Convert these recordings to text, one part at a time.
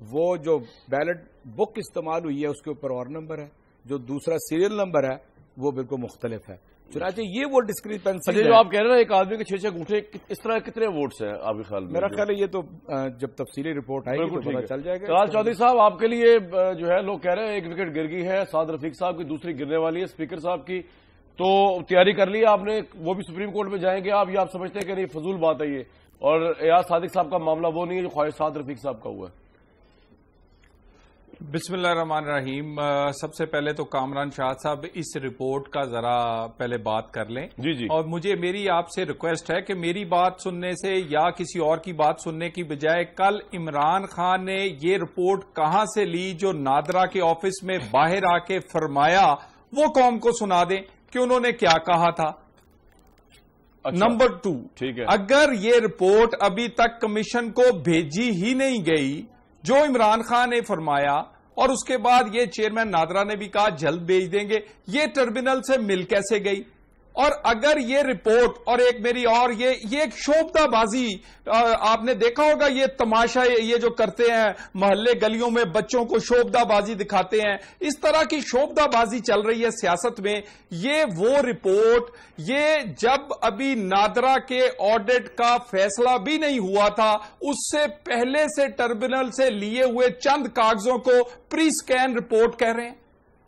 وہ جو بیلٹ بک استعمال ہوئی ہے اس کے اوپر اور نمبر ہے، جو دوسرا سیریل نمبر ہے وہ بالکل مختلف ہے. چنانچہ یہ وہ ڈسکریپنسی جو آپ کہہ رہے ہیں ایک آدمی کے 6 گھونٹے، اس طرح کتنے ووٹس ہیں آپ کے خیال میں؟ میرا خیال ہے یہ تو جب تفصیلی رپورٹ آئے گی تو پتہ چل جائے گا. طلال چودھری صاحب، آپ کے لیے جو ہے لوگ کہہ رہے ہیں ایک وکٹ گر گئی ہے، سعد رفیق صاحب کی دوسری گرنے والی ہے اسپیکر صاحب کی، تو تیاری کر لی آپ نے، وہ بھی سپریم کورٹ میں جائیں گے آپ، یہ آپ سمجھتے ہیں کہ نہیں فضول بات ہے یہ، اور ایاز صادق صاحب کا معاملہ وہ نہیں ہے جو خواہش سعد رفیق صاحب کا ہوا ہے؟ بسم اللہ الرحمن الرحیم. سب سے پہلے تو کامران شاہ صاحب اس رپورٹ کا ذرا پہلے بات کر لیں. جی اور میری آپ سے ریکویسٹ ہے کہ میری بات سننے سے یا کسی اور کی بات سننے کی بجائے کل عمران خان نے یہ رپورٹ کہاں سے لی جو نادرا کے آفس میں باہر آ کے فرمایا وہ قوم کو سنا دیں کہ انہوں نے کیا کہا تھا. نمبر 2، ٹھیک ہے، اگر یہ رپورٹ ابھی تک کمیشن کو بھیجی ہی نہیں گئی جو عمران خان نے فرمایا، اور اس کے بعد یہ چیئرمین نادرا نے بھی کہا جلد بھیج دیں گے، یہ ٹربیونل سے مل کیسے گئی؟ اور اگر یہ رپورٹ، اور ایک میری اور یہ ایک شوبدہ بازی، آپ نے دیکھا ہوگا یہ تماشا یہ جو کرتے ہیں محلے گلیوں میں بچوں کو شوبدہ بازی دکھاتے ہیں، اس طرح کی شوبدہ بازی چل رہی ہے سیاست میں. یہ وہ رپورٹ، یہ جب ابھی نادرا کے آڈٹ کا فیصلہ بھی نہیں ہوا تھا اس سے پہلے سے ٹربیونل سے لیے ہوئے چند کاغذوں کو پری سکین رپورٹ کہہ رہے ہیں.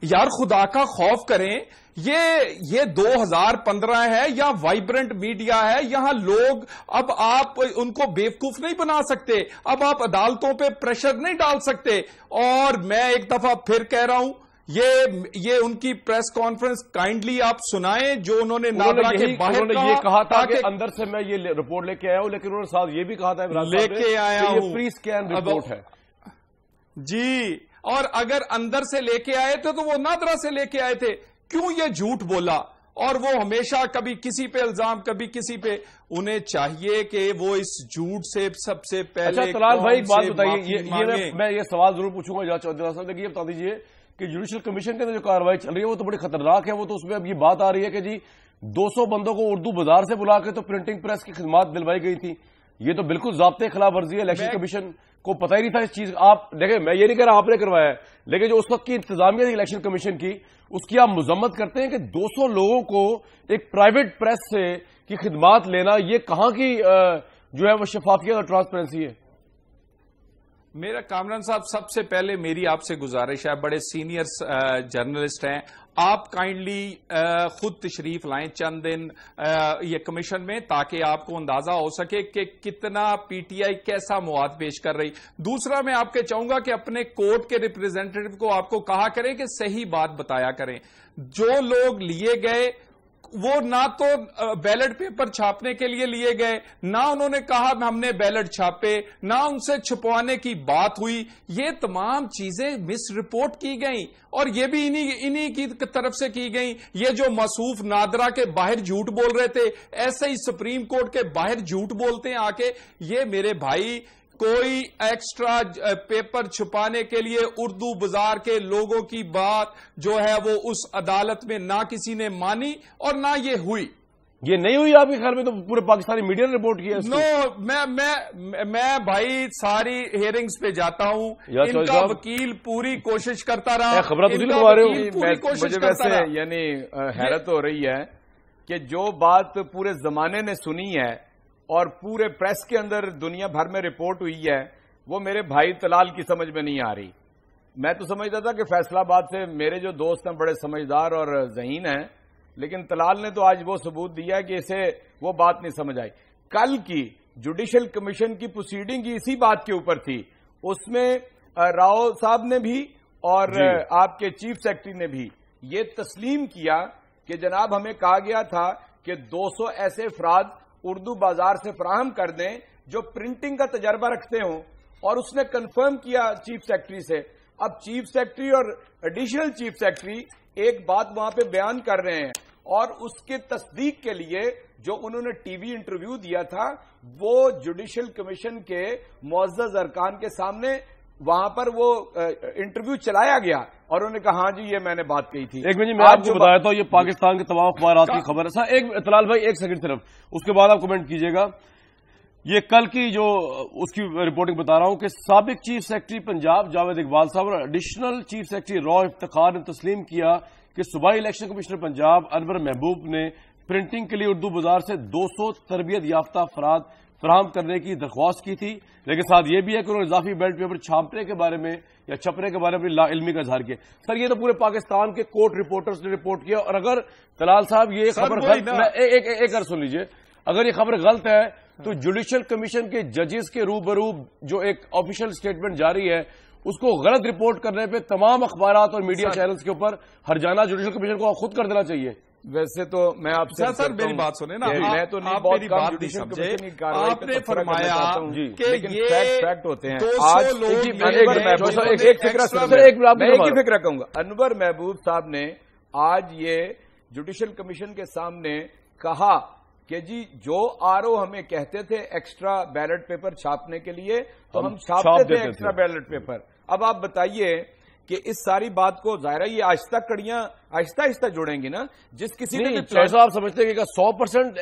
یار خدا کا خوف کریں. یہ 2015 ہے یا وائبرنٹ میڈیا ہے، یہاں لوگ، اب آپ ان کو بیوقوف نہیں بنا سکتے، اب آپ عدالتوں پہ پریشر نہیں ڈال سکتے. اور میں ایک دفعہ پھر کہہ رہا ہوں، یہ ان کی پریس کانفرنس کائنڈلی آپ سنائیں جو انہوں نے نادرا کے باہر یہ کہا تھا کہ اندر سے میں یہ رپورٹ لے کے آیا ہوں، لیکن انہوں نے ساتھ یہ بھی کہا تھا لے کے آیا ہوں، یہ پری سکین رپورٹ ہے. جی، اور اگر اندر سے لے کے آئے تھے تو وہ نادرا سے لے کے آئے تھے. کیوں یہ جھوٹ بولا؟ اور وہ ہمیشہ کبھی کسی پہ الزام کبھی کسی پہ. انہیں چاہیے کہ وہ اس جھوٹ سے سب سے پہلے. اچھا طلال بھائی ایک بات بتائیے، میں یہ سوال ضرور پوچھوں گا جج چودھری صاحب، لیکن یہ بتا دیجیے کہ جوڈیشل کمیشن کے اندر جو کارروائی چل رہی ہے وہ تو بڑی خطرناک ہے. وہ تو اس میں اب یہ بات آ رہی ہے کہ جی 200 بندوں کو اردو بازار سے بلا کے تو پرنٹنگ پریس کی خدمات دلوائی گئی تھی. یہ تو بالکل ضابطے خلاف ورزی ہے. الیکشن کمیشن کو پتہ ہی نہیں تھا اس چیز. آپ دیکھیں، میں یہ نہیں کہہ رہا آپ نے کروایا ہے، لیکن جو اس وقت کی انتظامیہ تھی الیکشن کمیشن کی، اس کی آپ مذمت کرتے ہیں کہ 200 لوگوں کو ایک پرائیویٹ پریس سے کی خدمات لینا، یہ کہاں کی جو ہے وہ شفافیت اور ٹرانسپیرنسی ہے؟ میرا کامران صاحب، سب سے پہلے میری آپ سے گزارش ہے، بڑے سینئر جرنلسٹ ہیں، آپ کائنڈلی خود تشریف لائیں چند دن یہ کمیشن میں، تاکہ آپ کو اندازہ ہو سکے کہ کتنا پی ٹی آئی کیسا مواد پیش کر رہی. دوسرا، میں آپ کے چاہوں گا کہ اپنے کورٹ کے ریپرزینٹیٹو کو آپ کو کہا کریں کہ صحیح بات بتایا کریں. جو لوگ لیے گئے وہ نہ تو بیلٹ پیپر چھاپنے کے لیے گئے، نہ انہوں نے کہا ہم نے بیلٹ چھاپے، نہ ان سے چھپوانے کی بات ہوئی. یہ تمام چیزیں مس رپورٹ کی گئیں، اور یہ بھی انہی کی طرف سے کی گئیں. یہ جو موصوف نادرا کے باہر جھوٹ بول رہے تھے، ایسے ہی سپریم کورٹ کے باہر جھوٹ بولتے ہیں آ کے. یہ میرے بھائی کوئی ایکسٹرا پیپر چھپانے کے لیے اردو بازار کے لوگوں کی بات جو ہے وہ اس عدالت میں نہ کسی نے مانی اور نہ یہ ہوئی. یہ نہیں ہوئی آپ کے خیال میں؟ تو پورے پاکستانی میڈیا نے رپورٹ کیا. میں بھائی ساری ہیئرنگز پہ جاتا ہوں، ان کا وکیل پوری کوشش کرتا رہا. خبریں تو نہیں لگوا رہے ہو. مجھے ویسے یعنی حیرت ہو رہی ہے کہ جو بات پورے زمانے نے سنی ہے اور پورے پریس کے اندر دنیا بھر میں رپورٹ ہوئی ہے، وہ میرے بھائی طلال کی سمجھ میں نہیں آ رہی. میں تو سمجھتا تھا کہ فیصل آباد سے میرے جو دوست ہیں بڑے سمجھدار اور ذہین ہیں، لیکن طلال نے تو آج وہ ثبوت دیا ہے کہ اسے وہ بات نہیں سمجھ آئی. کل کی جوڈیشل کمیشن کی پروسیڈنگ اسی بات کے اوپر تھی. اس میں راؤ صاحب نے بھی اور آپ کے چیف سیکرٹری نے بھی یہ تسلیم کیا کہ جناب ہمیں کہا گیا تھا کہ 200 ایسے افراد اردو بازار سے فراہم کر دیں جو پرنٹنگ کا تجربہ رکھتے ہوں، اور اس نے کنفرم کیا چیف سیکرٹری سے. اب چیف سیکرٹری اور ایڈیشنل چیف سیکرٹری ایک بات وہاں پہ بیان کر رہے ہیں، اور اس کے تصدیق کے لیے جو انہوں نے ٹی وی انٹرویو دیا تھا وہ جوڈیشل کمیشن کے معزز ارکان کے سامنے وہاں پر وہ انٹرویو چلایا گیا، اور انہوں نے کہا ہاں جی یہ میں نے بات کہی تھی. ایک منٹ میں آپ کو بتایا تھا یہ پاکستان کے تمام اخبارات کی خبر ہے. ایک طلال بھائی ایک سیکنڈ صرف، اس کے بعد آپ کمنٹ کیجئے گا. یہ کل کی جو اس کی رپورٹنگ بتا رہا ہوں کہ سابق چیف سیکرٹری پنجاب جاوید اقبال صاحب اور ایڈیشنل چیف سیکرٹری را افتخار نے تسلیم کیا کہ صوبائی الیکشن کمشنر پنجاب انور محبوب نے پرنٹنگ کے لیے اردو بازار سے 200 تربیت یافتہ افراد فراہم کرنے کی درخواست کی تھی، لیکن ساتھ یہ بھی ہے کہ انہوں نے اضافی بیلٹ پیپر چھاپنے کے بارے میں یا چھپنے کے بارے میں لا علمی کا اظہار کیا۔ سر یہ تو پورے پاکستان کے کورٹ رپورٹرز نے رپورٹ کیا، اور اگر طلال صاحب یہ خبر غلط، ایک اور سن لیجئے، اگر یہ خبر غلط ہے تو جوڈیشل کمیشن کے ججز کے روبرو جو ایک آفیشیل سٹیٹمنٹ جاری ہے اس کو غلط رپورٹ کرنے پہ تمام اخبارات اور میڈیا چینلز کے اوپر ہرجانہ جوڈیشل کمیشن کو خود کر دینا چاہیے۔ ویسے تو میں آپ سے سر میری بات سنیں نا، میں تو آپ میری بات نہیں سمجھے، آپ نے فرمایا کہ یہ فیکٹ ہوتے ہیں۔ 200 لوگ ایک فکر کہوں گا، انور محبوب صاحب نے آج یہ جوڈیشل کمیشن کے سامنے کہا کہ جی جو آر او ہمیں کہتے تھے ایکسٹرا بیلٹ پیپر چھاپنے کے لیے تو ہم چھاپتے تھے ایکسٹرا بیلٹ پیپر۔ اب آپ بتائیے کہ اس ساری بات کو ظاہر ہے یہ آہستہ کڑیاں آہستہ آہستہ جوڑیں گے نا، جس کسی نے بھی آپ سمجھتے ہیں کہ 100%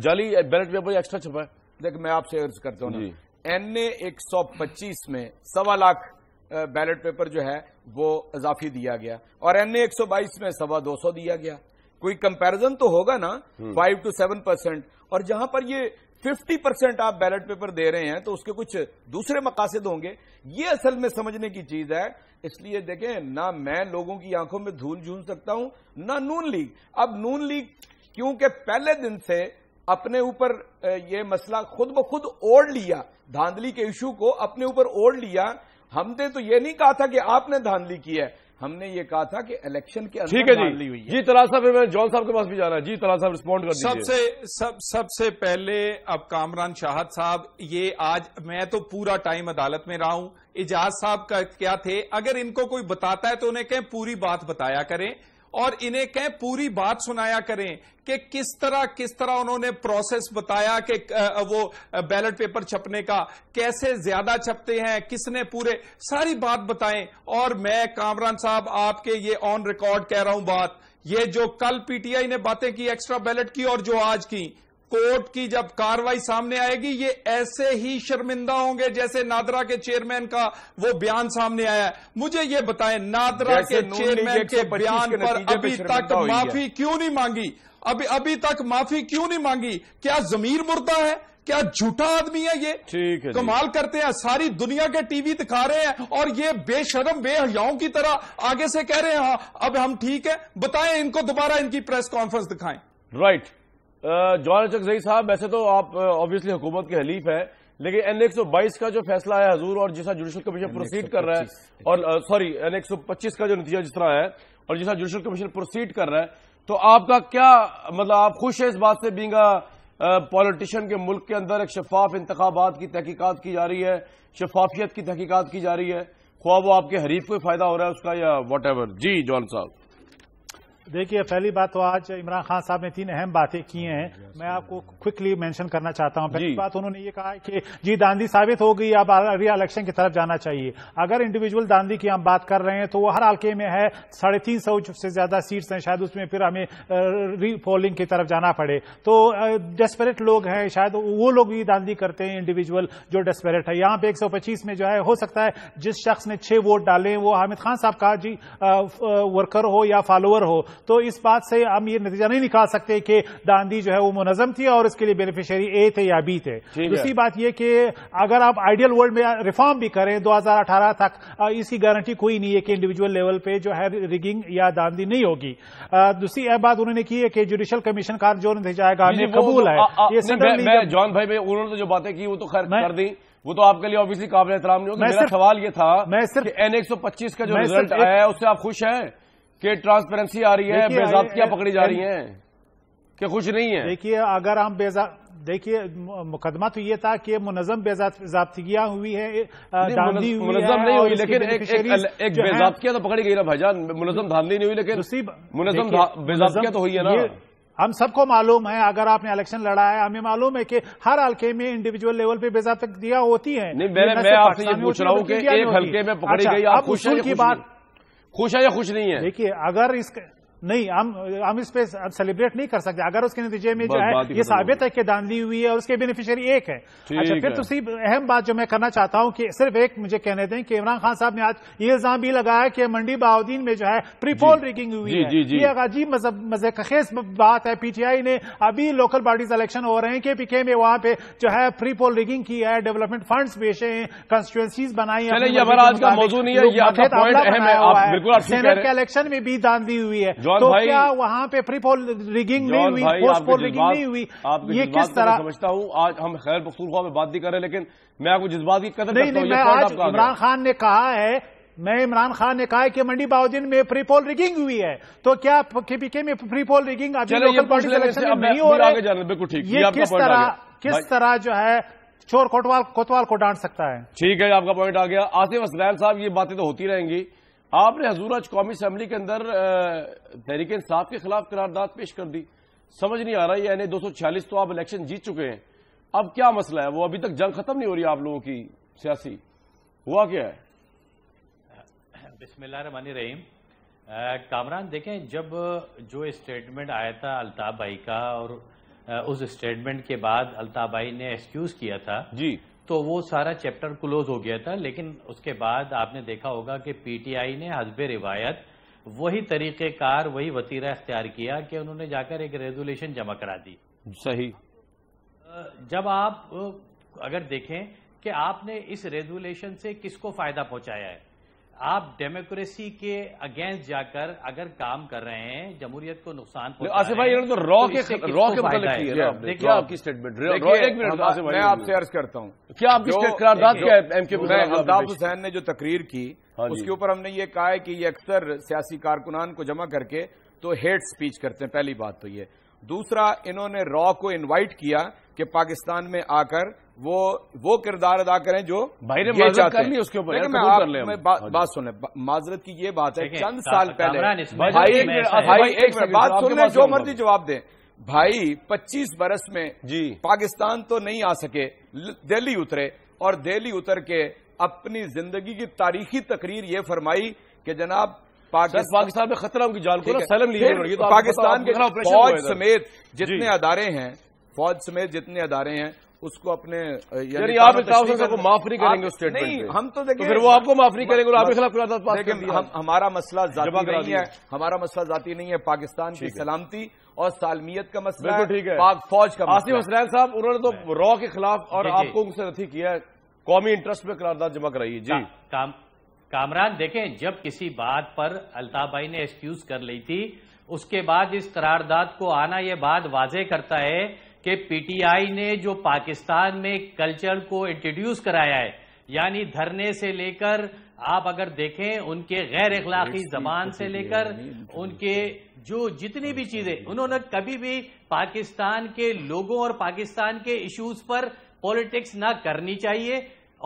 جعلی بیلٹ پیپر ایکسٹرا چھپا ہے؟ دیکھ میں آپ سے عرض کرتا ہوں NA 125 میں 1.25 لاکھ بیلٹ پیپر جو ہے وہ اضافی دیا گیا اور NA 122 میں 250 دیا گیا۔ کوئی کمپیرزن تو ہوگا نا 5 to 7%، اور جہاں پر یہ 50% آپ بیلٹ پیپر دے رہے ہیں تو اس کے کچھ دوسرے مقاصد ہوں گے۔ یہ اصل میں سمجھنے کی چیز ہے، اس لیے دیکھیں نہ میں لوگوں کی آنکھوں میں دھول جھون سکتا ہوں نہ نون لیگ۔ اب نون لیگ کیونکہ پہلے دن سے اپنے اوپر یہ مسئلہ خود بخود اوڑھ لیا، دھاندلی کے ایشو کو اپنے اوپر اوڑھ لیا۔ ہم نے تو یہ نہیں کہا تھا کہ آپ نے دھاندلی کی ہے، ہم نے یہ کہا تھا کہ الیکشن کے اندر دھاندلی ہوئی ہے۔ جی طلال صاحب، میں جان صاحب کے پاس بھی جانا ہے۔ جی طلال صاحب رسپونڈ کر دیجیے۔ سب سے پہلے اب کامران شاہد صاحب، یہ آج میں تو پورا ٹائم عدالت میں رہا ہوں، اجاز صاحب کا کیا تھے، اگر ان کو کوئی بتاتا ہے تو انہیں کہیں پوری بات بتایا کریں اور انہیں کہیں پوری بات سنایا کریں کہ کس طرح انہوں نے پروسیس بتایا کہ وہ بیلٹ پیپر چھپنے کا کیسے زیادہ چھپتے ہیں، کس نے پورے ساری بات بتائیں۔ اور میں کامران صاحب آپ کے یہ آن ریکارڈ کہہ رہا ہوں بات، یہ جو کل پی ٹی آئی نے باتیں کی ایکسٹرا بیلٹ کی اور جو آج کی، کورٹ کی جب کاروائی سامنے آئے گی یہ ایسے ہی شرمندہ ہوں گے جیسے نادرا کے چیئرمین کا وہ بیان سامنے آیا ہے۔ مجھے یہ بتائیں نادرا کے چیئرمین کے بیان پر ابھی تک معافی کیوں نہیں مانگی؟ ابھی تک معافی کیوں نہیں مانگی؟ کیا ضمیر مردہ ہے؟ کیا جھوٹا آدمی ہے یہ؟ کمال کرتے ہیں، ساری دنیا کے ٹی وی دکھا رہے ہیں اور یہ بے شرم بے حیاؤں کی طرح آگے سے کہہ رہے ہیں ہاں اب ہم ٹھیک ہے۔ بتائیں ان کو دوبارہ ان کی پریس کانفرنس دکھائیں۔ رائٹ جوان چکزئی صاحب، ویسے تو آپ آبویسلی حکومت کے حلیف ہیں، لیکن NA 122 کا جو فیصلہ ہے حضور اور جیسا جوڈیشل کمیشن پروسیڈ کر رہا ہے، اور سوری NA 125 کا جو نتیجہ جس طرح ہے اور جیسا جوڈیشل کمیشن پروسیڈ کر رہا ہے، تو آپ کا کیا مطلب، آپ خوش ہیں اس بات سے بینگ پولیٹیشین کے ملک کے اندر ایک شفاف انتخابات کی تحقیقات کی جا رہی ہے، شفافیت کی تحقیقات کی جا رئی ہے، خواہ وہ آپ کے حریف کو فائدہ ہو رہا ہے اس کا یا واٹ ایور؟ جی جوان صاحب دیکھیے، پہلی بات تو آج عمران خان صاحب نے 3 اہم باتیں کی ہیں، میں آپ کو کوئکلی مینشن کرنا چاہتا ہوں۔ پہلی بات انہوں نے یہ کہا کہ جی داندلی ثابت ہو گئی، اب ری الیکشن کی طرف جانا چاہیے۔ اگر انڈیویجول داندلی کی ہم بات کر رہے ہیں تو وہ ہر حلقے میں ہے، 350 سے زیادہ سیٹس ہیں، شاید اس میں پھر ہمیں ری پولنگ کی طرف جانا پڑے، تو ڈیسپریٹ لوگ ہیں، شاید وہ لوگ بھی داندلی کرتے ہیں انڈیویجول جو ڈیسپریٹ ہے۔ یہاں پہ 125 میں جو ہے ہو سکتا ہے جس شخص نے 6 ووٹ ڈالے وہ حامد خان صاحب کا جی ورکر ہو یا فالوور ہو، تو اس بات سے ہم یہ نتیجہ نہیں نکال سکتے کہ داندلی جو ہے وہ منظم تھی اور اس کے لیے بینیفیشری اے تھے یا بی تھے۔ دوسری بات یہ کہ اگر آپ آئیڈیل ورلڈ میں ریفارم بھی کریں 2018 تک، اس کی گارنٹی کوئی نہیں ہے کہ انڈیویجول لیول پہ جو ہے ریگنگ یا داندلی نہیں ہوگی۔ دوسری بات انہوں نے کی ہے کہ جوڈیشل کمیشن کا جو نتیجہ آئے گا ہمیں قبول ہے۔ یہ جان بھائی انہوں نے جو باتیں کی وہ تو خیر کر دی، وہ تو آپ کے لیے آبویسلی قابل احترام نہیں ہوگا۔ میرا سوال یہ تھا کہ NA 125 کا جو رزلٹ آیا ہے اس سے آپ خوش ہیں کہ ٹرانسپیرنسی آ رہی ہے، بے ضابطگیاں پکڑی جا رہی ہیں کہ خوش نہیں ہیں؟ دیکھیے اگر ہم دیکھیے مقدمہ تو یہ تھا کہ منظم بے ضابطگیاں ہوئی ہے، منظم نہیں ہوئی لیکن ایک بے ضابطگیاں تو پکڑی گئی نا بھائی جان، منظم دھاندلی نہیں ہوئی لیکن منظم بے ضابطگیاں تو ہوئی ہے نا۔ ہم سب کو معلوم ہے، اگر آپ نے الیکشن لڑا ہے ہمیں معلوم ہے کہ ہر حلقے میں انڈیویجول لیول پہ بے ضابطگیاں ہوتی ہیں۔ نہیں میں آپ سے یہ پوچھ رہا ہوں کہ ایک حلقے میں پکڑی گئی، آپ خوش ہیں یا خوش نہیں ہے؟ دیکھیے اگر اس نہیں ہم اس پہ سیلیبریٹ نہیں کر سکتے اگر اس کے نتیجے میں جو ہے یہ ثابت ہے کہ دھاندلی ہوئی ہے اور اس کے بینیفیشری ایک ہے. اچھا پھر دوسری اہم بات جو میں کرنا چاہتا ہوں کہ صرف ایک مجھے کہنے دیں کہ عمران خان صاحب نے آج یہ الزام بھی لگایا کہ منڈی بہاؤدین میں جو ہے پری پول ریگنگ ہوئی ہے. یہ ایک عجیب مزے خیز بات ہے. پی ٹی آئی نے ابھی لوکل باڈیز الیکشن ہو رہے ہیں کہ پی کے میں وہاں پہ جو ہے پری پول ریگنگ کی ہے, ڈیولپمنٹ فنڈز بیچے ہیں, کنسٹیچوئنسیز بنائی ہیں. یہ ہمارا آج کا موضوع نہیں ہے, یہ آپ کا پوائنٹ اہم ہے. آپ بالکل سینٹ کے الیکشن میں بھی دھاندلی ہوئی ہے تو کیا وہاں پہ پری پول ریگنگ نہیں ہوئی, پوسٹ پول ریگنگ نہیں ہوئی؟ یہ کس طرح سمجھتا ہوں آج ہم خیر پختونخوا میں بات نہیں کر رہے لیکن میں آپ کو جس بات کی قدر نہیں کرتا ہوں میں آج عمران خان نے کہا ہے عمران خان نے کہا ہے کہ منڈی بہاؤدین میں پری پول ریگنگ ہوئی ہے تو کیا کے پی کے میں پری پول ریگنگ ابھی لوکل باڈیز الیکشن میں نہیں ہو رہا ہے؟ بالکل ٹھیک. یہ کس طرح جو ہے چور کوتوال کو ڈانٹ سکتا ہے؟ ٹھیک ہے, آپ کا پوائنٹ آ گیا. آصف اسلام صاحب یہ باتیں تو ہوتی رہیں گی. آپ نے حضور آج قومی اسمبلی کے اندر تحریک انصاف کے خلاف قرارداد پیش کر دی. سمجھ نہیں آ رہا, یعنی 246 تو آپ الیکشن جیت چکے ہیں, اب کیا مسئلہ ہے؟ وہ ابھی تک جنگ ختم نہیں ہو رہی آپ لوگوں کی سیاسی, ہوا کیا ہے؟ بسم اللہ الرحمن الرحیم. کامران دیکھیں, جب جو اسٹیٹمنٹ آیا تھا الطاف بھائی کا اور اس اسٹیٹمنٹ کے بعد الطاف بھائی نے ایکسکیوز کیا تھا جی, تو وہ سارا چیپٹر کلوز ہو گیا تھا. لیکن اس کے بعد آپ نے دیکھا ہوگا کہ پی ٹی آئی نے حسب روایت وہی طریقہ کار وہی وتیرہ اختیار کیا کہ انہوں نے جا کر ایک ریزولوشن جمع کرا دی. صحیح. جب آپ اگر دیکھیں کہ آپ نے اس ریزولوشن سے کس کو فائدہ پہنچایا ہے, آپ ڈیموکریسی کے اگینسٹ جا کر اگر کام کر رہے ہیں, جمہوریت کو نقصان پہنچا آصف بھائی تو را کے متعلق دیکھیے آپ کی اسٹیٹمنٹ. میں آپ سے عرض کرتا ہوں کیا آپ کی قرارداد کیا ہے؟ ایم کے الطاف حسین نے جو تقریر کی اس کے اوپر ہم نے یہ کہا ہے کہ یہ اکثر سیاسی کارکنان کو جمع کر کے تو ہیٹ سپیچ کرتے ہیں. پہلی بات تو یہ. دوسرا, انہوں نے را کو انوائٹ کیا کہ پاکستان میں آ کر وہ کردار ادا کریں جو بات سنیں. معذرت کی یہ بات ہے, چند سال پہلے بات سنیں, جو مرضی جواب دیں. بھائی 25 برس میں پاکستان تو نہیں آ سکے, دہلی اترے اور دہلی اتر کے اپنی زندگی کی تاریخی تقریر یہ فرمائی کہ جناب پاکستان میں خطرہ کی جان کو پاکستان کے فوج سمیت جتنے ادارے ہیں, فوج سمیت جتنے ادارے ہیں اس کو اپنے یعنی آپ کو معاف نہیں کریں گے اس اسٹیٹمنٹ نہیں, ہم تو دیکھیں پھر وہ آپ کو معاف نہیں کریں گے اور آپ کے خلاف قرارداد پاس کر دیا. ہمارا مسئلہ ذاتی نہیں ہے, ہمارا مسئلہ ذاتی نہیں ہے, پاکستان کی سلامتی اور سالمیت کا مسئلہ ہے, ٹھیک ہے, پاک فوج کا. آصف اسلام صاحب انہوں نے تو را کے خلاف اور آپ کو ان سے رتی کیا ہے, قومی انٹرسٹ میں قرارداد جمع کرائی ہے. جی کامران دیکھیں, جب کسی بات پر الطاف بھائی نے ایکسکیوز کر لی تھی, اس کے بعد اس قرارداد کو آنا یہ بات واضح کرتا ہے کہ پی ٹی آئی نے جو پاکستان میں کلچر کو انٹروڈیوس کرایا ہے, یعنی دھرنے سے لے کر آپ اگر دیکھیں ان کے غیر اخلاقی زبان سے لے کر ان کے جو جتنی بھی چیزیں, انہوں نے کبھی بھی پاکستان کے لوگوں اور پاکستان کے ایشوز پر پولیٹکس نہ کرنی چاہیے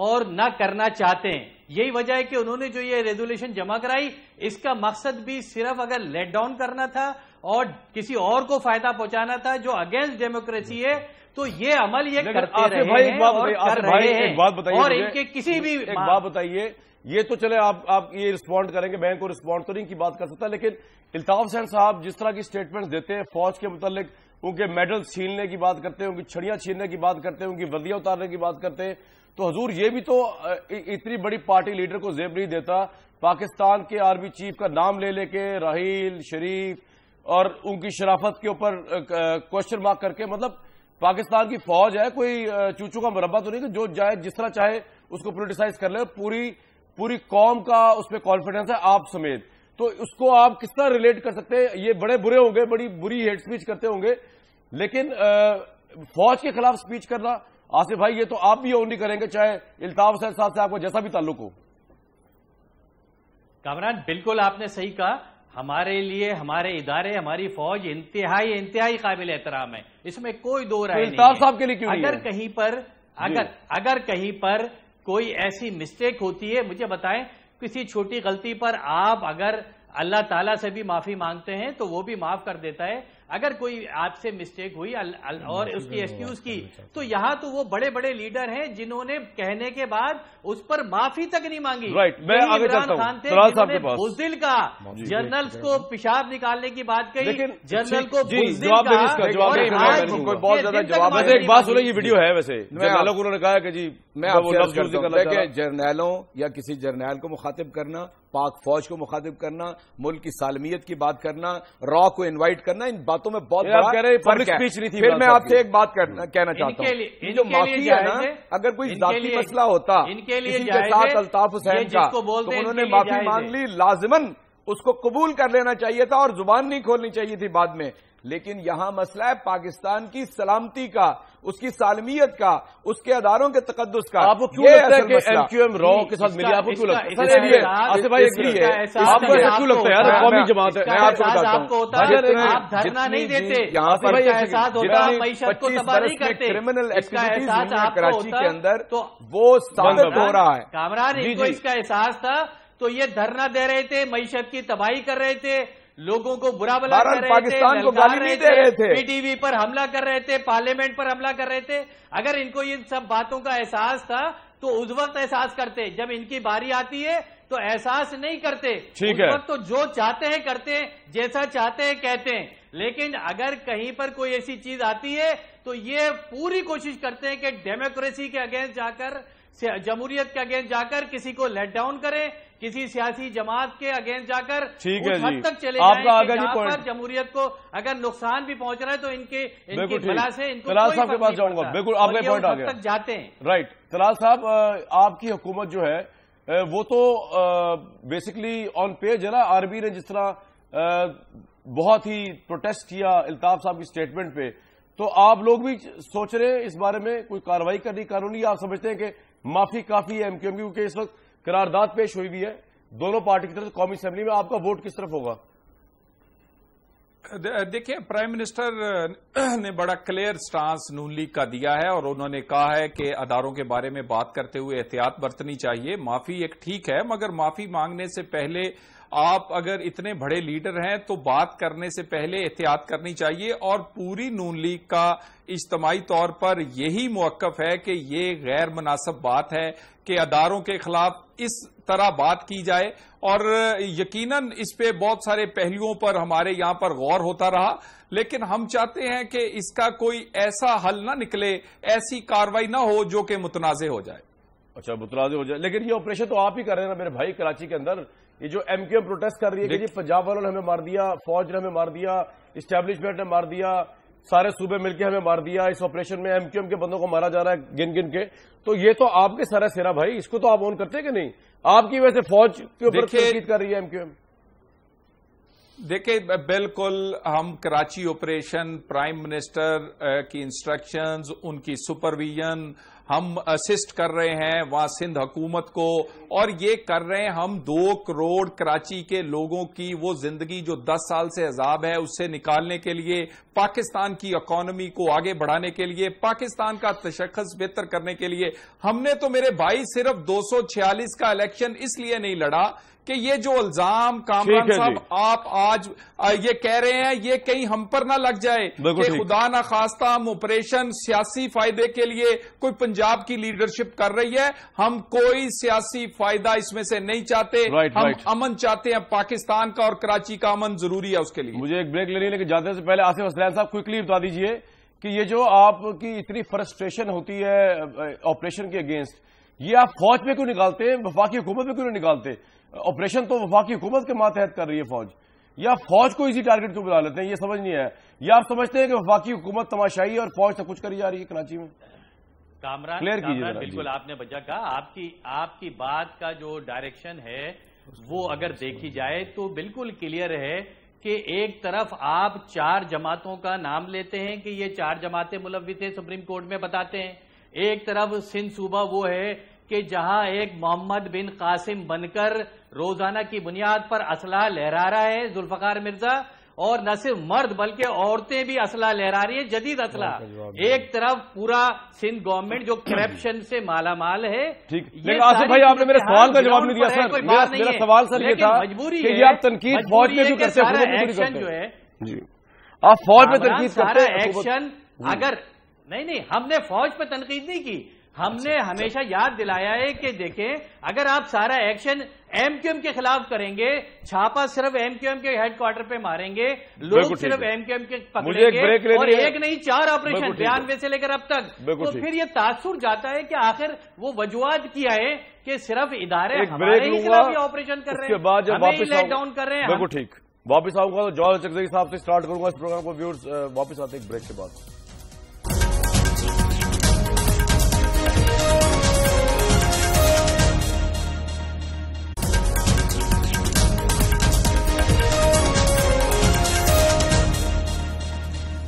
اور نہ کرنا چاہتے ہیں. یہی وجہ ہے کہ انہوں نے جو یہ ریزولوشن جمع کرائی, اس کا مقصد بھی صرف اگر لیٹ ڈاؤن کرنا تھا اور کسی اور کو فائدہ پہنچانا تھا جو اگینسٹ ڈیموکریسی ہے, تو یہ عمل یہ کرتے رہے ہیں اور کر رہے ہیں. اور ان کے کسی بھی ایک بات بتائیے, یہ تو چلے آپ یہ رسپونڈ کریں گے, میں کو رسپونڈ تو نہیں کی بات کر سکتا, لیکن الطاف حسین صاحب جس طرح کی سٹیٹمنٹ دیتے ہیں فوج کے متعلق, ان کے میڈل چھیننے کی بات کرتے ہیں, ان کی چھڑیاں چھیننے کی بات کرتے ہیں, ان کی وردیاں اتارنے کی بات کرتے ہیں, تو حضور یہ بھی تو اتنی بڑی پارٹی لیڈر کو زیب نہیں دیتا پاکستان کے آرمی چیف کا نام لے لے کے راحیل شریف اور ان کی شرافت کے اوپر کوشچن مارک کر کے. مطلب پاکستان کی فوج ہے, کوئی چوچو کا مربع تو نہیں کہ جو جائے جس طرح چاہے اس کو پولیٹیسائز کر لے. پوری قوم کا اس پہ کانفیڈنس ہے آپ سمیت, تو اس کو آپ کس طرح ریلیٹ کر سکتے ہیں؟ یہ بڑے برے ہوں گے, بڑی بری ہیٹ سپیچ کرتے ہوں گے, لیکن فوج کے خلاف سپیچ کرنا, آصف بھائی یہ تو آپ بھی اونلی کریں گے چاہے الطاف حسین صاحب سے آپ کو جیسا بھی تعلق ہو. کامران بالکل آپ نے صحیح کہا, ہمارے لیے ہمارے ادارے ہماری فوج انتہائی قابل احترام ہے, اس میں کوئی دو رائے نہیں. الطاف صاحب کے لیے کیوں نہیں ہے؟ اگر کہیں پر کوئی ایسی مسٹیک ہوتی ہے, مجھے بتائیں, کسی چھوٹی غلطی پر آپ اگر اللہ تعالیٰ سے بھی معافی مانگتے ہیں تو وہ بھی معاف کر دیتا ہے. اگر کوئی آپ سے مسٹیک ہوئی اور اس کی ایکسکیوز کی، تو یہاں تو وہ بڑے بڑے لیڈر ہیں جنہوں نے کہنے کے بعد اس پر معافی تک نہیں مانگی. میں آگے چلتا ہوں. خان تھے صاحب کے پاس بزدل کا جنرلز کو پیشاب نکالنے کی بات کہی، جنرل کو جواب بہت زیادہ جواب. ویسے ایک بات سنیں، یہ ویڈیو ہے ویسے جرنیلوں کو انہوں نے کہا کہ جی میں آپ سے جرنیلوں یا کسی جرنیل کو مخاطب کرنا، پاک فوج کو مخاطب کرنا، ملک کی سالمیت کی بات کرنا، را کو انوائٹ کرنا، ان باتوں میں بہت بڑا فرق ہے. پھر میں آپ سے ایک بات کہنا چاہتا ہوں، جو معافی ہے نا، اگر کوئی ذاتی مسئلہ ہوتا کسی کے ساتھ الطاف حسین کا تو انہوں نے معافی مانگ لی، لازماً اس کو قبول کر لینا چاہیے تھا اور زبان نہیں کھولنی چاہیے تھی بعد میں. لیکن یہاں مسئلہ ہے پاکستان کی سلامتی کا، اس کی سالمیت کا، اس کے اداروں کے تقدس کا. آپ کو کیوں لگتا ہے کہ ایم کیو ایم را کے ساتھ ملی؟ آپ کو کیوں لگتا ہے؟ آصف بھائی آپ کو ایسا کیوں لگتا ہے یار قومی جماعت ہے؟ میں آپ کو بتاتا ہوں، آپ دھرنا نہیں دیتے، یہاں پر احساس ہوتا معیشت کو تباہ نہیں کرتے، کرمنل اس کا احساس آپ کو کراچی کے ہوتا اندر تو وہ ثابت ہو رہا ہے. کامران ان کو اس کا احساس تھا تو یہ دھرنا دے رہے تھے، معیشت کی تباہی کر رہے تھے، لوگوں کو برا بلا کر رہے تھے، پاکستان کو گالی نہیں دے رہے تھے، پی ٹی وی پر حملہ کر رہے تھے، پارلیمنٹ پر حملہ کر رہے تھے. اگر ان کو یہ سب باتوں کا احساس تھا تو اس وقت احساس کرتے، جب ان کی باری آتی ہے تو احساس نہیں کرتے. اس وقت تو جو چاہتے ہیں کرتے ہیں، جیسا چاہتے ہیں کہتے ہیں. لیکن اگر کہیں پر کوئی ایسی چیز آتی ہے تو یہ پوری کوشش کرتے ہیں کہ ڈیموکریسی کے اگینسٹ جا کر، جمہوریت کے اگینسٹ جا کر کسی کو لیٹ ڈاؤن کریں، کسی سیاسی جماعت کے اگینسٹ جا کر اس حد تک چلے جائیں کہ جہاں پر جمہوریت کو اگر نقصان بھی پہنچ رہا ہے تو ان کے بلا سے ان کو طلال صاحب کے پاس جاؤں گا. بالکل آپ کا پوائنٹ آ گیا، تک جاتے ہیں. رائٹ. طلال صاحب آپ کی حکومت جو ہے وہ تو بیسکلی آن پیج ہے نا. آربی نے جس طرح بہت ہی پروٹیسٹ کیا الطاف صاحب کی سٹیٹمنٹ پہ، تو آپ لوگ بھی سوچ رہے ہیں اس بارے میں کوئی کارروائی کرنی قانونی؟ آپ سمجھتے ہیں کہ معافی کافی ہے ایم کیو ایم کی؟ کیونکہ اس وقت قرارداد پیش ہوئی بھی ہے دونوں پارٹی کی طرف. قومی اسمبلی میں آپ کا ووٹ کس طرف ہوگا؟ دیکھیں، پرائم منسٹر نے بڑا کلیئر سٹانس نون لیگ کا دیا ہے اور انہوں نے کہا ہے کہ اداروں کے بارے میں بات کرتے ہوئے احتیاط برتنی چاہیے. معافی ایک ٹھیک ہے، مگر معافی مانگنے سے پہلے آپ اگر اتنے بڑے لیڈر ہیں تو بات کرنے سے پہلے احتیاط کرنی چاہیے. اور پوری نون لیگ کا اجتماعی طور پر یہی موقف ہے کہ یہ غیر مناسب بات ہے کہ اداروں کے خلاف اس طرح بات کی جائے. اور یقیناً اس پہ بہت سارے پہلوؤں پر ہمارے یہاں پر غور ہوتا رہا، لیکن ہم چاہتے ہیں کہ اس کا کوئی ایسا حل نہ نکلے، ایسی کاروائی نہ ہو جو کہ متنازع ہو جائے. اچھا، متنازع ہو جائے. لیکن یہ آپریشن تو آپ ہی کر رہے ہیں نا میرے بھائی. کراچی کے اندر یہ جو ایم کیو ایم پروٹیسٹ کر رہی ہے کہ جی پنجاب والوں نے ہمیں مار دیا، فوج نے ہمیں مار دیا، اسٹیبلشمنٹ نے مار دیا، سارے صوبے مل کے ہمیں مار دیا، اس آپریشن میں ایم کیو ایم کے بندوں کو مارا جا رہا ہے گن گن کے، تو یہ تو آپ کے سر سیرا بھائی، اس کو تو آپ اون کرتے کہ نہیں؟ آپ کی وجہ سے فوج کے اوپر تنقید کر رہی ہے ایم کیو ایم. دیکھیں، بالکل ہم کراچی آپریشن پرائم منسٹر کی انسٹرکشنز، ان کی سپرویژن ہم اسسٹ کر رہے ہیں وہاں سندھ حکومت کو، اور یہ کر رہے ہیں ہم 2 کروڑ کراچی کے لوگوں کی وہ زندگی جو 10 سال سے عذاب ہے اس سے نکالنے کے لیے، پاکستان کی اکانومی کو آگے بڑھانے کے لیے، پاکستان کا تشخص بہتر کرنے کے لیے. ہم نے تو میرے بھائی صرف 246 کا الیکشن اس لیے نہیں لڑا کہ یہ جو الزام کامران صاحب آپ آج یہ کہہ رہے ہیں یہ کہیں ہم پر نہ لگ جائے کہ خدا نہ خواستہ ہم آپریشن سیاسی فائدے کے لیے کوئی پنجاب کی لیڈرشپ کر رہی ہے. ہم کوئی سیاسی فائدہ اس میں سے نہیں چاہتے. ہم امن چاہتے ہیں، پاکستان کا اور کراچی کا امن ضروری ہے اس کے لیے. مجھے ایک بریک لینی ہے، لیکن جانے سے پہلے آصف اسلم صاحب کوئکلی بتا دیجئے کہ یہ جو آپ کی اتنی فرسٹریشن ہوتی ہے آپریشن کے اگینسٹ، یہ آپ فوج پہ کیوں نکالتے ہیں؟ وفاقی حکومت پہ کیوں نہیں نکالتے؟ آپریشن تو وفاقی حکومت کے ماتحت کر رہی ہے فوج، یا فوج کو ایزی ٹارگٹ کیوں بنا لیتے ہیں؟ یہ سمجھ نہیں ہے. یا آپ سمجھتے ہیں کہ وفاقی حکومت تماشائی اور فوج سے کچھ کری جا رہی ہے کراچی میں؟ کامران بالکل آپ نے بجا کہا. آپ کی بات کا جو ڈائریکشن ہے وہ اگر دیکھی جائے تو بالکل کلیئر ہے کہ ایک طرف آپ 4 جماعتوں کا نام لیتے ہیں کہ یہ 4 جماعتیں ملوث ہیں، سپریم کورٹ میں بتاتے ہیں. ایک طرف سندھ صوبہ وہ ہے کہ جہاں ایک محمد بن قاسم بن کر روزانہ کی بنیاد پر اسلحہ لہرا رہا ہے ذوالفقار مرزا، اور نہ صرف مرد بلکہ عورتیں بھی اسلحہ لہرا رہی ہیں، جدید اسلحہ. ایک طرف پورا سندھ گورنمنٹ جو کرپشن سے مالا مال ہے. لیکن آصف بھائی آپ نے میرے سوال کا جواب نہیں دیا سر. میرا سوال سر یہ تھا کہ یہ آپ تنقید فوج پہ بھی کرتے ہیں، ایکشن جو ہے. جی آپ فوج پہ تنقید کرتے ہیں ایکشن اگر نہیں ہم نے فوج پہ تنقید نہیں کی، ہم نے ہمیشہ یاد دلایا ہے کہ دیکھیں اگر آپ سارا ایکشن ایم کیو ایم کے خلاف کریں گے، چھاپا صرف ایم کیو ایم کے ہیڈ کوارٹر پہ ماریں گے، لوگ صرف ایم کیو ایم کے پکڑیں گے اور ایک نہیں 4 آپریشن 92 سے لے کر اب تک، تو پھر یہ تاثر جاتا ہے کہ آخر وہ وجوہات کیا ہے کہ صرف ادارے ہمارے ہی خلاف یہ آپریشن کر رہے ہیں، ہمیں ہی لیٹ ڈاؤن کر رہے ہیں۔ بالکل ٹھیک، واپس آؤں گا تو جواد چکزئی صاحب سے سٹارٹ کروں گا اس پروگرام کو۔ ویورز واپس آتے ایک بریک کے بعد۔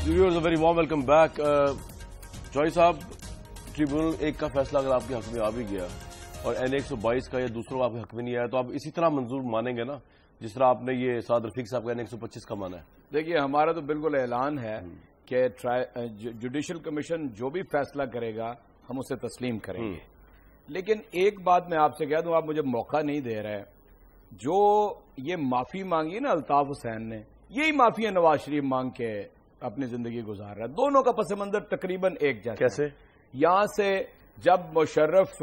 Very warm welcome back. جوئی صاحب، ٹریبیونل 1 کا فیصلہ اگر آپ کے حق میں آ بھی گیا اور این 122 کا یا دوسروں کا آپ کے حق میں نہیں آیا تو آپ اسی طرح منظور مانیں گے نا جس طرح آپ نے یہ سعد رفیق صاحب کا این 125 کا مانا ہے؟ دیکھیے ہمارا تو بالکل اعلان ہے کہ جوڈیشل کمیشن جو بھی فیصلہ کرے گا ہم اسے تسلیم کریں گے، لیکن ایک بات میں آپ سے کہہ دوں، آپ مجھے موقع نہیں دے رہے، جو یہ معافی مانگی نا الطاف حسین نے، یہی معافی ہے نواز شریف مانگ کے اپنی زندگی گزار رہا ہے۔ دونوں کا پس منظر تقریباً ایک جیسا۔ کیسے؟ یہاں سے جب مشرف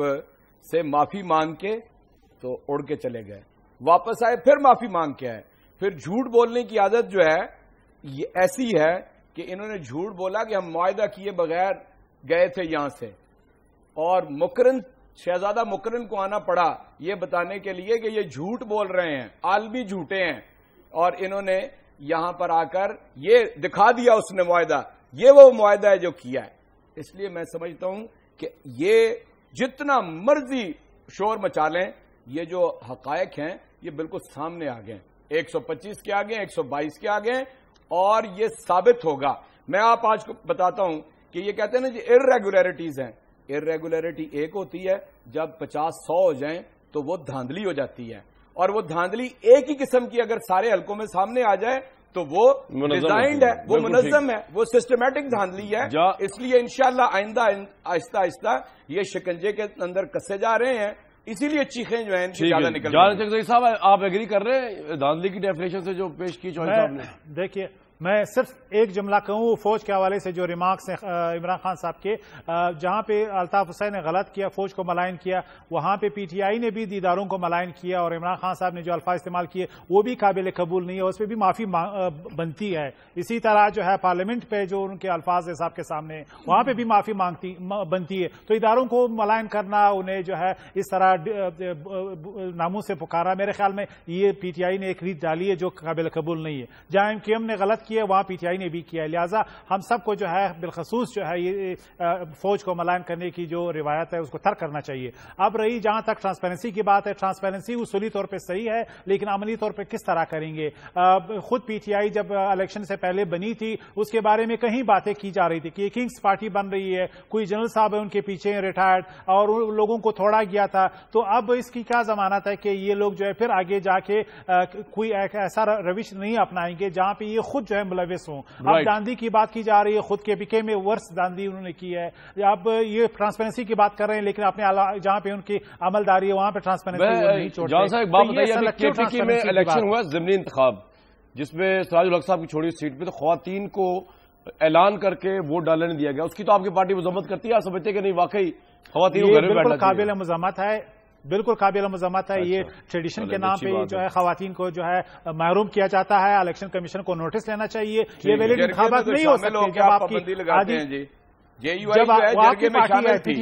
سے معافی مانگ کے تو اڑ کے چلے گئے، واپس آئے پھر معافی مانگ کے آئے، پھر جھوٹ بولنے کی عادت جو ہے یہ ایسی ہے کہ انہوں نے جھوٹ بولا کہ ہم معاہدہ کیے بغیر گئے تھے یہاں سے، اور شہزادہ مکرن کو آنا پڑا یہ بتانے کے لیے کہ یہ جھوٹ بول رہے ہیں، عالمی جھوٹے ہیں، اور انہوں نے یہاں پر آ کر یہ دکھا دیا اس نے معاہدہ، یہ وہ معاہدہ ہے جو کیا ہے۔ اس لیے میں سمجھتا ہوں کہ یہ جتنا مرضی شور مچا لیں، یہ جو حقائق ہیں یہ بالکل سامنے آ گئے، 125 کے آگے 122 کے آگے، اور یہ ثابت ہوگا۔ میں آپ آج کو بتاتا ہوں کہ یہ کہتے ہیں نا جی ارریگولیرٹیز ہیں، ارریگولیرٹی ایک ہوتی ہے جب 50-100 ہو جائیں تو وہ دھاندلی ہو جاتی ہے، اور وہ دھاندلی ایک ہی قسم کی اگر سارے حلقوں میں سامنے آ جائے تو وہ ڈیزائنڈ ہے، وہ منظم ہے، وہ سسٹمیٹک دھاندلی ہے۔ اس لیے انشاءاللہ آئندہ آہستہ آہستہ یہ شکنجے کے اندر کسے جا رہے ہیں، اسی لیے چیخیں جو ہیں زیادہ نکل رہی ہیں۔ جواد صاحب آپ ایگری کر رہے ہیں دھاندلی کی ڈیفینیشن سے جو پیش کی جوئی صاحب نے؟ دیکھیے میں صرف ایک جملہ کہوں فوج کے حوالے سے، جو ریمارکس ہیں عمران خان صاحب کے، جہاں پہ الطاف حسین نے غلط کیا، فوج کو ملائن کیا، وہاں پہ پی ٹی آئی نے بھی دیداروں کو ملائن کیا، اور عمران خان صاحب نے جو الفاظ استعمال کیے وہ بھی قابل قبول نہیں ہے، اس پہ بھی معافی بنتی ہے۔ اسی طرح جو ہے پارلیمنٹ پہ جو ان کے الفاظ صاحب کے سامنے وہاں پہ بھی معافی بنتی ہے۔ تو اداروں کو ملائن کرنا، انہیں جو ہے اس طرح ناموں سے پکارا، میرے خیال میں یہ پی ٹی آئی نے ایک ریت ڈالی ہے جو قابل قبول نہیں ہے۔ جہاں ایم کیو ایم نے غلط کیا وہاں پی ٹی آئی نے بھی کیا ہے، لہٰذا ہم سب کو جو ہے بالخصوص جو ہے یہ فوج کو ملائن کرنے کی جو روایت ہے اس کو ترک کرنا چاہیے۔ اب رہی جہاں تک ٹرانسپیرنسی کی بات ہے، ٹرانسپیرنسی اصولی طور پہ صحیح ہے، لیکن عملی طور پہ کس طرح کریں گے؟ خود پی ٹی آئی جب الیکشن سے پہلے بنی تھی اس کے بارے میں کہیں باتیں کی جا رہی تھی کہ یہ کنگز پارٹی بن رہی ہے، کوئی جنرل صاحب ہے ان کے پیچھے ریٹائرڈ، اور ان لوگوں کو تھوڑا گیا تھا۔ تو اب اس کی کیا ضمانت ہے کہ یہ لوگ جو ہے پھر آگے جا کے کوئی ایسا روش نہیں اپنائیں گے جہاں پہ یہ خود جو ہے ملوث ہوں؟ اب داندھی کی بات کی جا رہی ہے، خود کے بکے میں ورس داندھی انہوں نے کی ہے۔ اب یہ ٹرانسپیرنسی کی بات کر رہے ہیں لیکن اپنے جہاں پہ ان کی عملداری ہے وہاں پہ ٹرانسپیرنسی نہیں چھوڑتے۔ جان صاحب ایک بات بتائیے، کے پی کی میں الیکشن ہوا ضمنی انتخاب جس میں سراج الحق صاحب کی چھوڑی سیٹ پہ تو خواتین کو اعلان کر کے ووٹ ڈالنے نہیں دیا گیا، اس کی تو آپ کی پارٹی مذمت کرتی ہے، آپ سمجھتے کہ نہیں واقعی خواتین کو گھر میں بیٹھنا چاہیے؟ قابل مذمت ہے، بالکل قابل مذمت ہے۔ یہ ٹریڈیشن کے نام پہ جو ہے خواتین کو جو ہے محروم کیا جاتا ہے، الیکشن کمیشن کو نوٹس لینا چاہیے۔ یہ ویلڈ انتخابات نہیں ہو سکتے جب آپ کی جب آپ کی پارٹی ہے۔ پی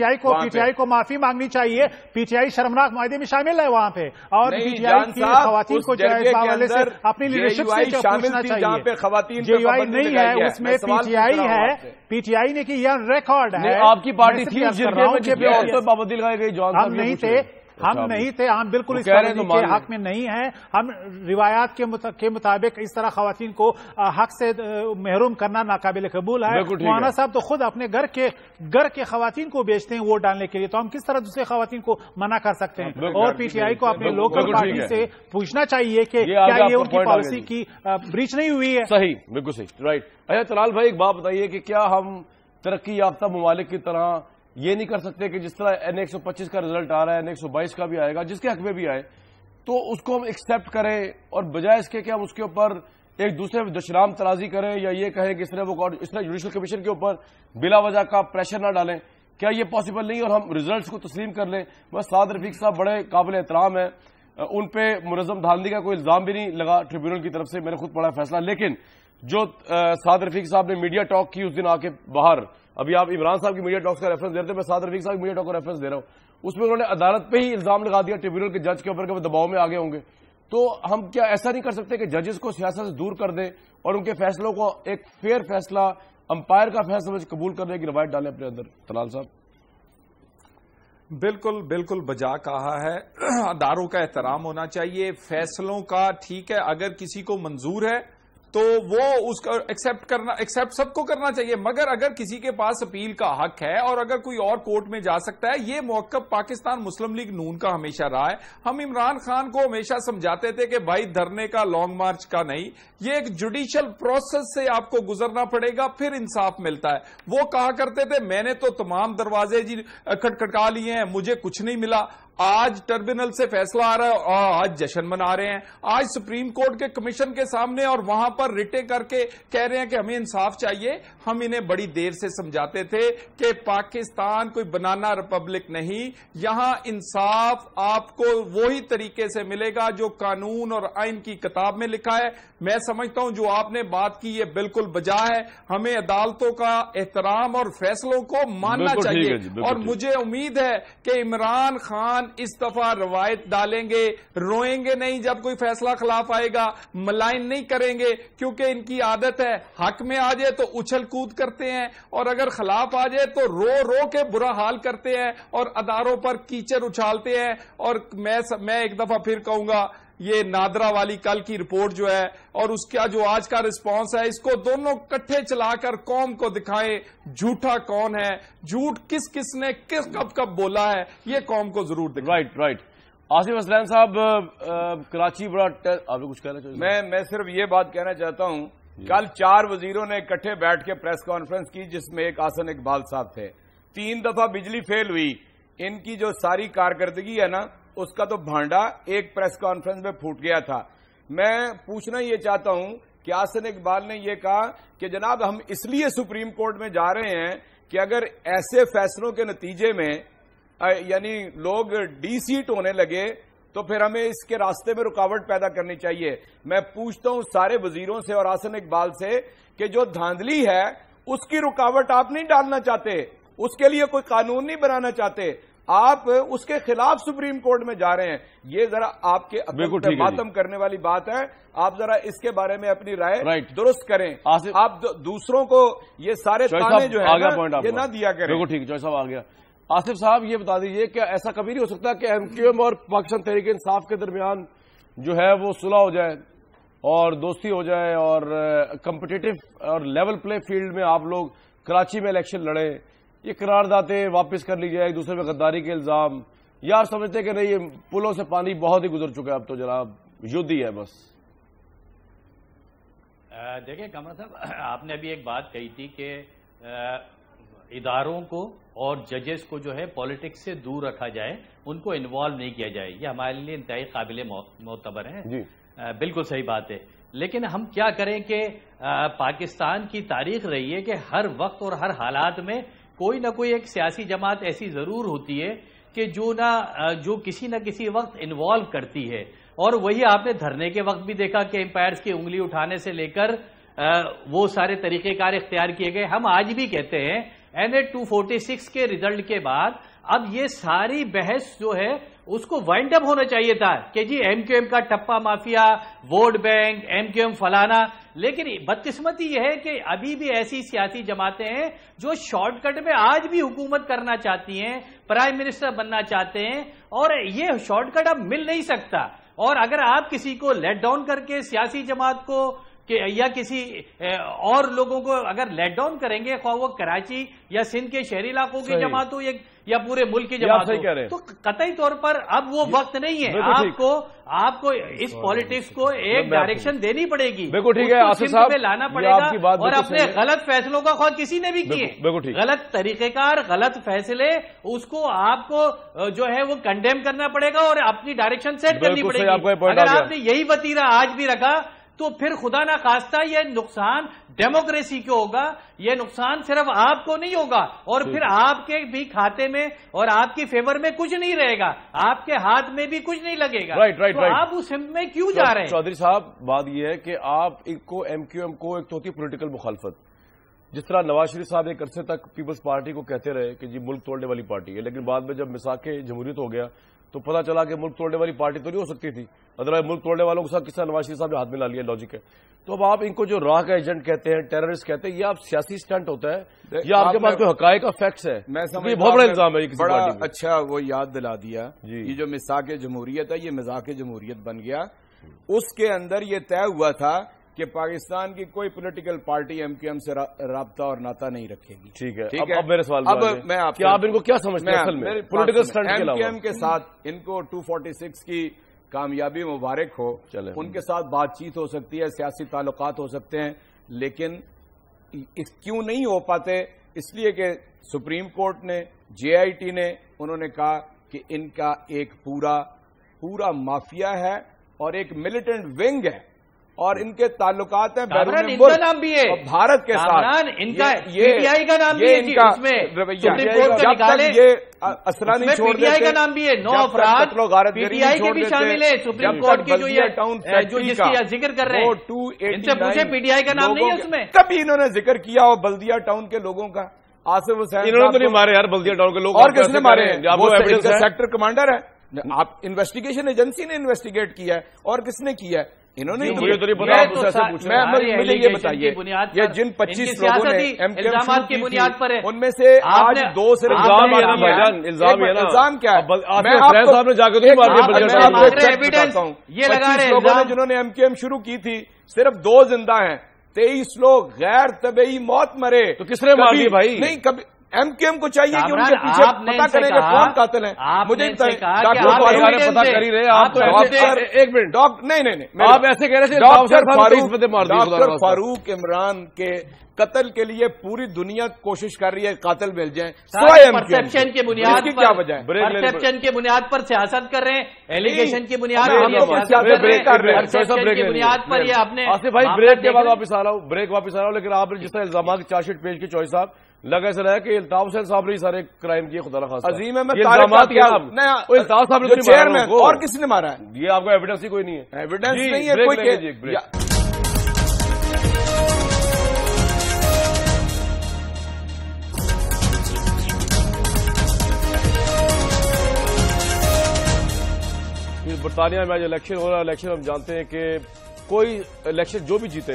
ٹی آئی کو معافی مانگنی چاہیے، پی ٹی آئی شرمناک معاہدے میں شامل ہے وہاں پہ، اور پی ٹی آئی کی خواتین کو جو ہے اس حوالے سے اپنی لیڈرشپ سے پوچھنا چاہیے۔ جے یو آئی نہیں ہے اس میں، پی ٹی آئی ہے، پی ٹی آئی نے کی یہ ریکارڈ ہے۔ آپ کی پارٹی تھی جس پہ عورتوں پہ پابندی لگائی گئی؟ ہم نہیں تھے، ہم نہیں تھے، ہم بالکل اس پابندی کے حق میں نہیں ہیں۔ ہم روایات کے مطابق اس طرح خواتین کو حق سے محروم کرنا ناقابل قبول ہے۔ مولانا صاحب تو خود اپنے گھر کے خواتین کو بیچتے ہیں ووٹ ڈالنے کے لیے، تو ہم کس طرح دوسرے خواتین کو منع کر سکتے ہیں؟ اور پی ٹی آئی کو اپنے لوکل پارٹی سے پوچھنا چاہیے کہ کیا یہ ان کی پالیسی کی بریچ نہیں ہوئی ہے؟ صحیح، بالکل صحیح، رائٹ۔ اچھا طلال بھائی ایک بات بتائیے کہ کیا ہم ترقی یافتہ ممالک کی طرح یہ نہیں کر سکتے کہ جس طرح این 125 کا رزلٹ آ رہا ہے، این 122 کا بھی آئے گا، جس کے حق میں بھی آئے تو اس کو ہم ایکسپٹ کریں، اور بجائے اس کے کہ ہم اس کے اوپر ایک دوسرے میں دشنام ترازی کریں یا یہ کہیں کہ اس نے جوڈیشل کمیشن کے اوپر بلا وجہ کا پریشر نہ ڈالیں. کیا یہ پاسبل نہیں اور ہم ریزلٹس کو تسلیم کر لیں؟ بس سعد رفیق صاحب بڑے قابل احترام ہیں, ان پہ منظم دھاندلی کا کوئی الزام بھی نہیں لگا ٹریبیونل کی طرف سے, میں نے خود پڑھا فیصلہ. لیکن جو سعد رفیق صاحب نے میڈیا ٹاک کی اس دن آ کے باہر, ابھی آپ عمران صاحب کی میڈیا ٹاک کا ریفرنس دے رہے تھے, میں سعد رفیق صاحب کی میڈیا ٹاک کا ریفرنس دے رہا ہوں, اس میں انہوں نے عدالت پہ ہی الزام لگا دیا ٹریبیونل کے جج کے اوپر کہ وہ دباؤ میں آگے ہوں گے. تو ہم کیا ایسا نہیں کر سکتے کہ ججز کو سیاست سے دور کر دیں اور ان کے فیصلوں کو ایک فیئر فیصلہ, امپائر کا فیصلہ قبول کرنے کی روایت ڈالیں اپنے اندر؟ طلال صاحب. بالکل بالکل بجا کہا ہے, اداروں کا احترام ہونا چاہیے, فیصلوں کا ٹھیک ہے اگر کسی کو منظور ہے تو وہ اس کا ایکسپٹ سب کو کرنا چاہیے, مگر اگر کسی کے پاس اپیل کا حق ہے اور اگر کوئی اور کورٹ میں جا سکتا ہے, یہ موقف پاکستان مسلم لیگ نون کا ہمیشہ رہا ہے. ہم عمران خان کو ہمیشہ سمجھاتے تھے کہ بھائی دھرنے کا لانگ مارچ کا نہیں, یہ ایک جوڈیشل پروسیس سے آپ کو گزرنا پڑے گا پھر انصاف ملتا ہے. وہ کہا کرتے تھے میں نے تو تمام دروازے کھٹکھٹا لیے ہیں, مجھے کچھ نہیں ملا. آج ٹربیونل سے فیصلہ آ رہا ہے اور آج جشن منا رہے ہیں. آج سپریم کورٹ کے کمیشن کے سامنے اور وہاں پر ریٹیں کر کے کہہ رہے ہیں کہ ہمیں انصاف چاہیے. ہم انہیں بڑی دیر سے سمجھاتے تھے کہ پاکستان کوئی بنانا ریپبلک نہیں, یہاں انصاف آپ کو وہی طریقے سے ملے گا جو قانون اور آئین کی کتاب میں لکھا ہے. میں سمجھتا ہوں جو آپ نے بات کی یہ بالکل بجا ہے, ہمیں عدالتوں کا احترام اور فیصلوں کو ماننا چاہیے. اور مجھے امید ہے کہ عمران خان اس دفعہ روایت ڈالیں گے, روئیں گے نہیں جب کوئی فیصلہ خلاف آئے گا, ملائن نہیں کریں گے, کیونکہ ان کی عادت ہے حق میں آ جائے تو اچھل کود کرتے ہیں اور اگر خلاف آ جائے تو رو رو کے برا حال کرتے ہیں اور اداروں پر کیچڑ اچھالتے ہیں. اور میں ایک دفعہ پھر کہوں گا, یہ نادرا والی کل کی رپورٹ جو ہے اور اس کا جو آج کا رسپانس ہے, اس کو دونوں کٹھے چلا کر قوم کو دکھائیں جھوٹا کون ہے, جھوٹ کس نے کب کب بولا ہے, یہ قوم کو ضرور دکھائیں. رائٹ. آصف اسلم صاحب, کراچی بڑا آپ نے کچھ کہنا چاہیے؟ میں صرف یہ بات کہنا چاہتا ہوں, کل 4 وزیروں نے اکٹھے بیٹھ کے پریس کانفرنس کی جس میں ایک حسن اقبال صاحب تھے. 3 دفعہ بجلی فیل ہوئی, ان کی جو ساری کارکردگی ہے نا اس کا تو بھانڈا ایک پریس کانفرنس میں پھوٹ گیا تھا. میں پوچھنا یہ چاہتا ہوں کہ حسن اقبال نے یہ کہا کہ جناب ہم اس لیے سپریم کورٹ میں جا رہے ہیں کہ اگر ایسے فیصلوں کے نتیجے میں یعنی لوگ ڈی سیٹ ہونے لگے تو پھر ہمیں اس کے راستے میں رکاوٹ پیدا کرنی چاہیے. میں پوچھتا ہوں سارے وزیروں سے اور حسن اقبال سے کہ جو دھاندلی ہے اس کی رکاوٹ آپ نہیں ڈالنا چاہتے, اس کے لیے کوئی قانون نہیں بنانا چاہتے, آپ اس کے خلاف سپریم کورٹ میں جا رہے ہیں. یہ ذرا آپ کے ماتم کرنے والی بات ہے, آپ ذرا اس کے بارے میں اپنی رائے درست کریں. آپ دوسروں کو یہ سارے تانے جو ہے یہ نہ دیا کریں. بالکل ٹھیک, جوائے صاحب آ گیا. آصف صاحب یہ بتا دیجئے کہ ایسا کبھی نہیں ہو سکتا کہ ایم کیو ایم اور پاکستان تحریک انصاف کے درمیان جو ہے وہ صلح ہو جائے اور دوستی ہو جائے اور کمپٹیٹو اور لیول پلے فیلڈ میں آپ لوگ کراچی میں الیکشن لڑیں, یہ قراردادیں واپس کر لی جائے, ایک دوسرے پہ غداری کے الزام, یار سمجھتے کہ نہیں یہ پلوں سے پانی بہت ہی گزر چکا ہے, اب تو جناب یدھ ہی ہے بس. دیکھیں کمرا صاحب, آپ نے ابھی ایک بات کہی تھی کہ اداروں کو اور ججز کو جو ہے پالیٹکس سے دور رکھا جائے, ان کو انوالو نہیں کیا جائے. یہ ہمارے لیے انتہائی قابل معتبر ہے. جی بالکل صحیح بات ہے, لیکن ہم کیا کریں کہ پاکستان کی تاریخ رہی ہے کہ ہر وقت اور ہر حالات میں کوئی نہ کوئی ایک سیاسی جماعت ایسی ضرور ہوتی ہے کہ جو کسی نہ کسی وقت انوالو کرتی ہے. اور وہی آپ نے دھرنے کے وقت بھی دیکھا کہ امپائرز کی انگلی اٹھانے سے لے کر وہ سارے طریقہ کار اختیار کیے گئے. ہم آج بھی کہتے ہیں NA 246 کے ریزلٹ کے بعد اب یہ ساری بحث جو ہے اس کو وائنڈ اپ ہونا چاہیے تھا کہ جی ایم کیو ایم کا ٹپا مافیا, ووٹ بینک, ایم کیو ایم فلانا. لیکن بدقسمتی یہ ہے کہ ابھی بھی ایسی سیاسی جماعتیں ہیں جو شارٹ کٹ میں آج بھی حکومت کرنا چاہتی ہیں, پرائم منسٹر بننا چاہتے ہیں, اور یہ شارٹ کٹ اب مل نہیں سکتا. اور اگر آپ کسی کو لیٹ ڈاؤن کر کے سیاسی جماعت کو یا کسی اور لوگوں کو اگر لیٹ ڈاؤن کریں گے, خواہ وہ کراچی یا سندھ کے شہری علاقوں کی جماعت ہو یا پورے ملک کی جماعت ہو, تو قطعی طور پر اب وہ وقت نہیں ہے. آپ کو اس پالیٹکس کو ایک ڈائریکشن دینی پڑے گی, میں لانا پڑے گا, اور اپنے غلط فیصلوں کا خواہ کسی نے بھی کیے, غلط طریقہ کار, غلط فیصلے, اس کو آپ کو جو ہے وہ کنڈیم کرنا پڑے گا اور اپنی ڈائریکشن سیٹ کرنی پڑے گی. اگر آپ نے یہی وتیرہ آج بھی رکھا تو پھر خدا نہ خواستہ یہ نقصان ڈیموکریسی کو ہوگا، یہ نقصان صرف آپ کو نہیں ہوگا، اور پھر آپ کے بھی کھاتے میں اور آپ کی فیور میں کچھ نہیں رہے گا، آپ کے ہاتھ میں بھی کچھ نہیں لگے گا۔ تو آپ اس ہم میں کیوں جا رہے ہیں؟ چودھری صاحب بات یہ ہے کہ آپ کو ایم کیو ایم کو ایک تو ہوتی ہے پولیٹیکل مخالفت، جس طرح نواز شریف صاحب ایک عرصے تک پیپلز پارٹی کو کہتے رہے کہ جی ملک توڑنے والی پارٹی ہے، لیکن بعد میں جب میثاق جمہوریت ہو گیا تو پتہ چلا کہ ملک توڑنے والی پارٹی تو نہیں ہو سکتی تھی، ادروائز ملک توڑنے والوں کے ساتھ کس طرح نواز شریف صاحب نے ہاتھ میں لا لیا، لاجک ہے۔ تو اب آپ ان کو جو راہ کا ایجنٹ کہتے ہیں، ٹیررسٹ کہتے ہیں، یہ آپ سیاسی سٹنٹ ہوتا ہے یا آپ کے پاس کوئی حقائق کا فیکٹس ہے؟ یہ بہت بڑا الزام ہے کسی پارٹی میں۔ اچھا وہ یاد دلا دیا، یہ جو میثاق جمہوریت ہے یہ مذاق جمہوریت بن گیا، اس کے اندر یہ طے ہوا تھا کہ پاکستان کی کوئی پولیٹیکل پارٹی ایم کیو ایم سے رابطہ اور ناطہ نہیں رکھے گی۔ ٹھیک ہے، اب میرے سوال میں آپ ان کو کیا سمجھتے ہیں اصل میں پولیٹیکل سٹنٹ کے علاوہ؟ ایم کیو ایم کے ساتھ ان کو 246 کی کامیابی مبارک ہو، ان کے ساتھ بات چیت ہو سکتی ہے، سیاسی تعلقات ہو سکتے ہیں، لیکن کیوں نہیں ہو پاتے؟ اس لیے کہ سپریم کورٹ نے، جے آئی ٹی نے، انہوں نے کہا کہ ان کا ایک پورا مافیا ہے اور ایک ملیٹنٹ ونگ ہے اور ان کے تعلقات ہیں بیرون ملک، ان کا نام بھی ہے بھارت کے ساتھ، ان کا پی ٹی آئی کا نام بھی ہے، اس میں سپریم کورٹ کا نکالے، اثرا نہیں چھوڑ پی ٹی آئی کا نام بھی ہے، 9 افراد پی ٹی آئی کے بھی شامل ہے، سپریم کورٹ کی جو جس کی ذکر کر رہے ہیں، ان سے پوچھے پی ٹی آئی کا نام نہیں ہے اس میں؟ کبھی انہوں نے ذکر کیا ہو بلدیہ ٹاؤن کے لوگوں کا؟ آصف حسین انہوں نے تو نہیں مارے یار بلدیہ ٹاؤن کے لوگ، اور کس نے مارے ہیں؟ وہ سیکٹر کمانڈر ہے، آپ انویسٹیگیشن ایجنسی نے انویسٹیگیٹ کیا ہے، اور کس نے کیا ہے؟ انہوں نے مجھے تو نہیں پتا، آپ سے پوچھ رہے ہیں۔ مجھے یہ بتائیے، یہ جن 25 لوگوں نے الزامات کی بنیاد پر ہے، ان میں سے آج 2 صرف الزام کیا ہے؟ میں صاحب نے جا کے یہ لگا رہے ہیں جنہوں نے ایم کیو ایم شروع کی تھی، صرف 2 زندہ ہیں، 23 لوگ غیر طبعی موت مرے۔ تو کس نے مار دی بھائی؟ نہیں، کبھی ایم کیو ایم کو چاہیے کہ ان کے پیچھے پتا کریں کہ کون قاتل ہیں۔ مجھے پتا کر ہی رہے آپ تو ایک منٹ نہیں آپ ایسے کہہ رہے تھے ڈاکٹر فاروق عمران کے قتل کے لیے پوری دنیا کوشش کر رہی ہے قاتل مل جائیں، پرسپشن کی بنیاد پر، کیا وجہ ہے؟ پرسپشن کی بنیاد پر سیاست کر رہے ہیں، ایلیگیشن کی بنیاد پر بنیاد پر یہ اپنے آصف بھائی بریک کے بعد واپس آ رہا ہوں، لیکن آپ نے جس طرح الزامات کی چارج شیٹ پیش کی چوہدری صاحب، لگا ایسا رہا کہ الطاف حسین صاحب نے سارے کرائم کیے، خدا نخواستہ عظیم ہے، میں الزامات الطاف صاحب نے چیئرمین اور کس نے مارا ہے؟ یہ آپ کا ایویڈنس ہی کوئی نہیں ہے، ایویڈنس نہیں ہے کوئی۔ برطانیہ میں آج الیکشن ہو رہا ہے، الیکشن ہم جانتے ہیں کہ کوئی الیکشن جو بھی جیتے،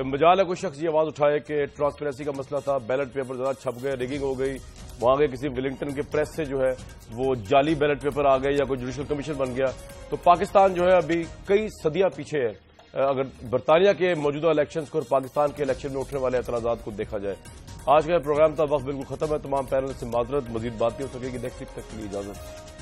مجال ہے کوئی شخص یہ آواز اٹھائے کہ ٹرانسپیرنسی کا مسئلہ تھا، بیلٹ پیپر زیادہ چھپ گئے، ریگنگ ہو گئی، وہاں گئے کسی ولنگٹن کے پریس سے جو ہے وہ جعلی بیلٹ پیپر آ گئے یا کوئی جوڈیشل کمیشن بن گیا، تو پاکستان جو ہے ابھی کئی صدیاں پیچھے ہے اگر برطانیہ کے موجودہ الیکشنز کو اور پاکستان کے الیکشن میں اٹھنے والے اعتراضات کو دیکھا جائے۔ آج کا پروگرام کا وقت بالکل ختم ہے، تمام پینل سے معذرت، مزید بات نہیں ہو سکے گی، نیکسٹ ویک تک کے لیے اجازت۔